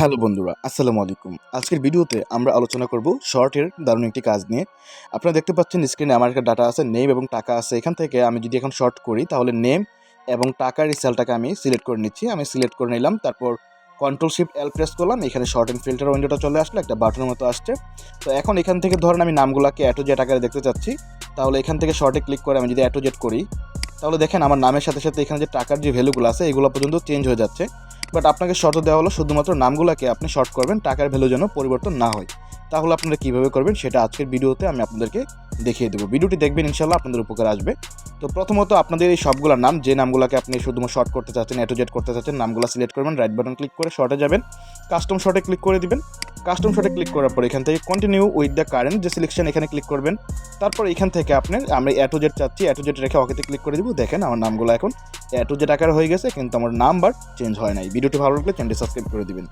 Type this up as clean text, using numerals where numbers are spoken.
Hello বন্ধুরা, আসসালামু আলাইকুম। আজকের ভিডিওতে আমরা আলোচনা করব শর্টের দারুণ একটি কাজ নিয়ে। আপনারা দেখতে পাচ্ছেন স্ক্রিনে আমার একটা ডাটা আছে, নেম এবং টাকা আছে। এখান থেকে আমি যদি এখন শর্ট করি তাহলে নেম এবং টাকার এই সেলটাকে আমি সিলেক্ট করে নিচ্ছি। আমি সিলেক্ট করে নিলাম, তারপর Ctrl+Shift+L প্রেস করলাম। এখানে শর্ট অ্যান্ড ফিল্টার উইন্ডোটা চলে আসলো, একটা বাটনের মতো আসছে। তো এখন এখান থেকে ধরেন আমি নামগুলাকে A to Z আকারে দেখতে চাচ্ছি, তাহলে এখান থেকে শর্টে ক্লিক করে আমি যদি A to Z করি, তাহলে দেখেন আমার নামের সাথে সাথে এখানে যে টাকার যে ভ্যালুগুলো আছে এগুলো পর্যন্ত চেঞ্জ হয়ে যাচ্ছে। বাট আপনাকে শর্ত দেওয়া হলো শুধুমাত্র নামগুলোকে আপনি শর্ট করবেন, টাকার ভ্যালু যেন পরিবর্তন না হয়। তাহলে আপনারা কীভাবে করবেন সেটা আজকের ভিডিওতে আমি আপনাদেরকে দেখিয়ে দেবো। ভিডিওটি দেখবেন, ইনশাল্লাহ আপনাদের উপকার আসবে। তো প্রথমত আপনাদের এই সবগুলোর নাম, যে নামগুলোকে আপনি শুধুমাত্র শর্ট করতে চাচ্ছেন, A to Z করতে চাচ্ছেন, নামগুলো সিলেক্ট করবেন, রাইট বাটন ক্লিক করে শর্টে যাবেন, কাস্টম শর্টে ক্লিক করে দিবেন। কাস্টম শর্টে ক্লিক করার পর এখান থেকে কন্টিনিউ উইথ দ্য কারেন্ট যে সিলেকশন এখানে ক্লিক করবেন। তারপর এখান থেকে আমরা A to Z চাচ্ছি, A to Z রেখে ওকেতে ক্লিক করে দিব। দেখেন আমার নামগুলো এখন A to Z আকারে হয়ে গেছে, কিন্তু আমার নাম্বার চেঞ্জ হয় নাই। ভিডিওটি ভালো লাগলে চ্যানেলটি সাবস্ক্রাইব করে দিবেন।